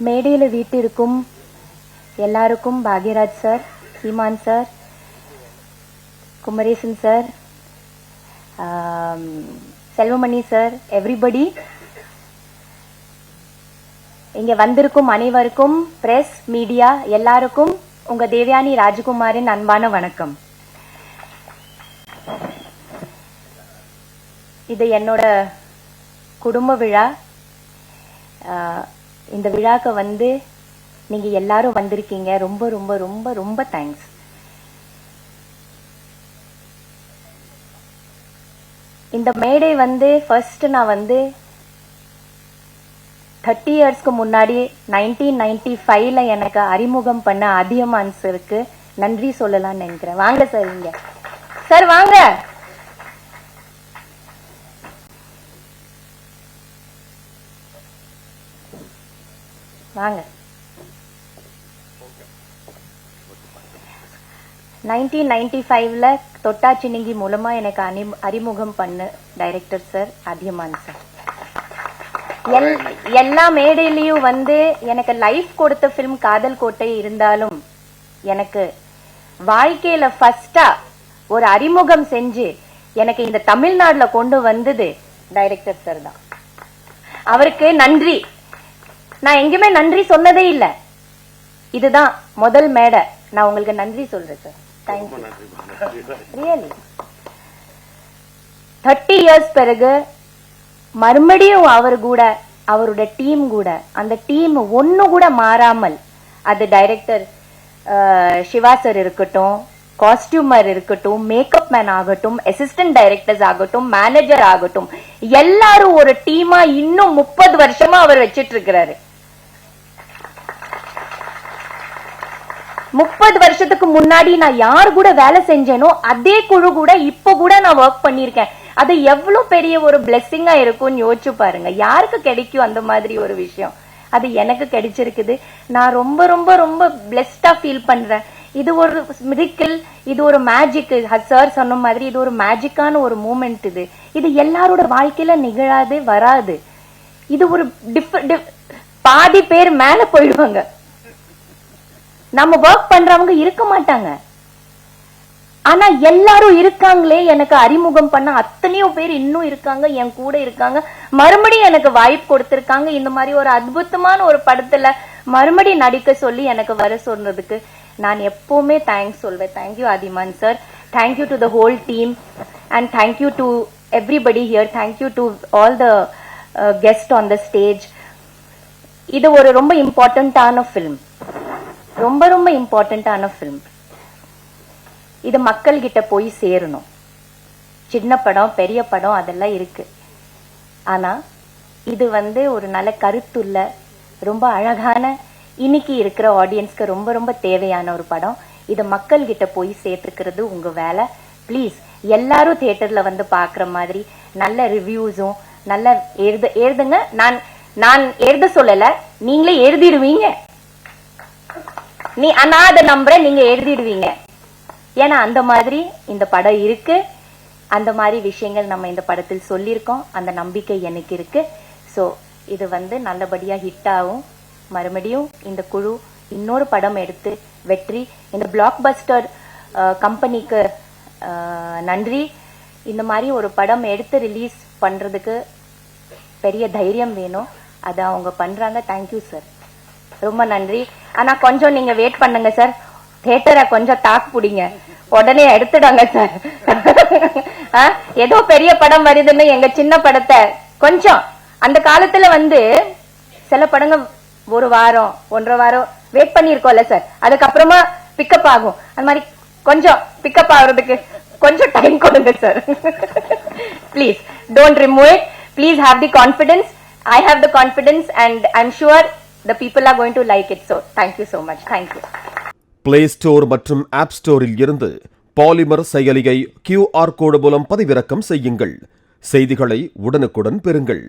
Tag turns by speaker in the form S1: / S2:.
S1: மேடையில் வீட்டிற்கும் எல்லாருக்கும் Bhagyaraj sir, Seeman sir, Kumaresan sir, Selvamani sir, everybody, இங்க வந்திருக்கும் அனைவருக்கும், பிரஸ் மீடியா எல்லாருக்கும் உங்க தேவயானி ராஜகுமாரின் அன்பான வணக்கம். இது என்னோட குடும்ப விழா. இந்த விழாக்கு வந்து நீங்க எல்லாரும் வந்திருக்கீங்க. ரொம்ப ரொம்ப ரொம்ப ரொம்ப தேங்க்ஸ். இந்த மேடை வந்து ஃபர்ஸ்ட் நான் வந்து 30 இயர்ஸ்க்கு முன்னாடி 1995ல எனக்கு அறிமுகம் பண்ண அதியமான் சருக்கு நன்றி சொல்லலாம்னு நினைக்கிறேன். வாங்க சார், இங்க சார் வாங்க. வாங்க. 1995ல தொட்டாச்சினிங்கி மூலமா எனக்கு அறிமுகம் பண்ண டைரக்டர் சார் அதியமான் சார். எல்லா மேடையிலையும் வந்து எனக்கு லைஃப் கொடுத்த பிலிம் காதல் கோட்டை இருந்தாலும் எனக்கு வாழ்க்கையில ஃபர்ஸ்டா ஒரு அறிமுகம் செஞ்சு எனக்கு இந்த தமிழ்நாடுல கொண்டு வந்தது டைரக்டர் சார் தான். அவருக்கு நன்றி. நான் எங்கேயுமே நன்றி சொன்னதே இல்லை. இதுதான் முதல் மேடை. நான் உங்களுக்கு நன்றி சொல்றேன் சார். தேங்க்யூ. ரியலி 30 இயர்ஸ் பிறகு மறுபடியும் அவர் கூட, அவரோட டீம் கூட, அந்த டீம் ஒன்னு கூட மாறாமல், அது டைரக்டர் சிவா சார் இருக்கட்டும், காஸ்டியூமர் இருக்கட்டும், மேக்கப் மேன் ஆகட்டும், அசிஸ்டன்ட் டைரக்டர்ஸ் ஆகட்டும், மேனேஜர் ஆகட்டும், எல்லாரும் ஒரு டீமா இன்னும் 30 வருஷமா அவர் வச்சிட்டு இருக்கிறாரு. 30 வருஷத்துக்கு முன்னாடி நான் யார் கூட வேலை செஞ்சேனோ அதே குழு கூட இப்ப கூட நான் ஒர்க் பண்ணிருக்கேன். அது எவ்வளவு பெரிய ஒரு பிளெஸிங்கா இருக்கும்னு யோசிச்சு பாருங்க. யாருக்கு கிடைக்கும் அந்த மாதிரி ஒரு விஷயம்? அது எனக்கு கிடைச்சிருக்குது. நான் ரொம்ப ரொம்ப ரொம்ப பிளெஸ்டா ஃபீல் பண்றேன். இது ஒரு மிராக்கிள், இது ஒரு மேஜிக். சார் சொன்ன மாதிரி இது ஒரு மேஜிக்கான ஒரு மூமெண்ட். இது எல்லாரோட வாழ்க்கையில நிகழாது, வராது. இது ஒரு பாதி பேர் மேல போயிடுவாங்க. நம்ம ஒர்க் பண்றவங்க இருக்க மாட்டாங்க. ஆனா எல்லாரும் இருக்காங்களே, எனக்கு அறிமுகம் பண்ண அத்தனையோ பேர் இன்னும் இருக்காங்க, என் கூட இருக்காங்க, மறுபடியும் எனக்கு வாய்ப்பு கொடுத்திருக்காங்க. இந்த மாதிரி ஒரு அற்புதமான ஒரு படத்துல மறுபடியும் நடிக்க சொல்லி எனக்கு வர சொன்னதுக்கு நான் எப்பவுமே தேங்க்ஸ் சொல்வேன். Thank you Athiyaman sir. Thank you to the whole team and thank you to everybody here. Thank you to all the guest on the stage. இது ஒரு ரொம்ப இம்பார்ட்டன்டான பிலிம், ரொம்ப ரொம்ப இம்பார்ட்டன்டான பிலிம். இது மக்கள் கிட்ட போய் சேரணும். சின்ன படம், பெரிய படம் அதெல்லாம் இருக்கு. ஆனா இது வந்து ஒரு நல்ல கருத்துள்ள, ரொம்ப அழகான, இன்னைக்கு இருக்கிற ஆடியன்ஸ்க்கு ரொம்ப ரொம்ப தேவையான ஒரு படம். இது மக்கள் கிட்ட போய் சேர்த்துக்கிறது உங்க வேலை. பிளீஸ் எல்லாரும் தியேட்டர்ல வந்து பாக்குற மாதிரி நல்ல ரிவ்யூஸும் நல்ல எழுதுங்க. நான் எழுத சொல்லல, நீங்களே எழுதிடுவீங்க. நான் அதை நம்புறேன், நீங்க எழுதிடுவீங்க. ஏன்னா அந்த மாதிரி இந்த படம் இருக்கு. அந்த மாதிரி விஷயங்கள் நம்ம இந்த படத்தில் சொல்லியிருக்கோம். அந்த நம்பிக்கை எனக்கு இருக்கு. சோ இது வந்து நல்லபடியா ஹிட் ஆகும். மறுபடியும் இந்த குழு இன்னொரு படம் எடுத்து வெற்றி. இந்த பிளாக் பஸ்டர் கம்பெனிக்கு நன்றி. இந்த மாதிரி ஒரு படம் எடுத்து ரிலீஸ் பண்றதுக்கு பெரிய தைரியம் வேணும். அதை அவங்க பண்றாங்க. தேங்க்யூ சார், ரொம்ப நன்றி. ஆனா கொஞ்சம் நீங்க வெயிட் பண்ணுங்க சார். தியேட்டரை கொஞ்சம் தாக்கு பிடிங்க, உடனே எடுத்துடாங்க சார். ஏதோ பெரிய படம் வருதுன்னு எங்க சின்ன படத்தை கொஞ்சம், அந்த காலத்துல வந்து சில படங்கள் ஒரு வாரம் 1.5 வாரம் வெயிட் பண்ணிருக்கோம்ல சார், அதுக்கப்புறமா பிக்கப் ஆகும். அந்த மாதிரி கொஞ்சம் பிக்கப் ஆகுறதுக்கு கொஞ்சம் டைம் கொடுங்க sir. Please don't remove it. Please have the confidence. I have the confidence and I'm sure the people are going to like it. So thank you so much. Thank you.
S2: Play Store மற்றும் App Storeல் இருந்து polymer செயலியை QR கோடு மூலம் பதிவிறக்கம் செய்யுங்கள். செய்திகளை உடனுக்குடன் பெறுங்கள்.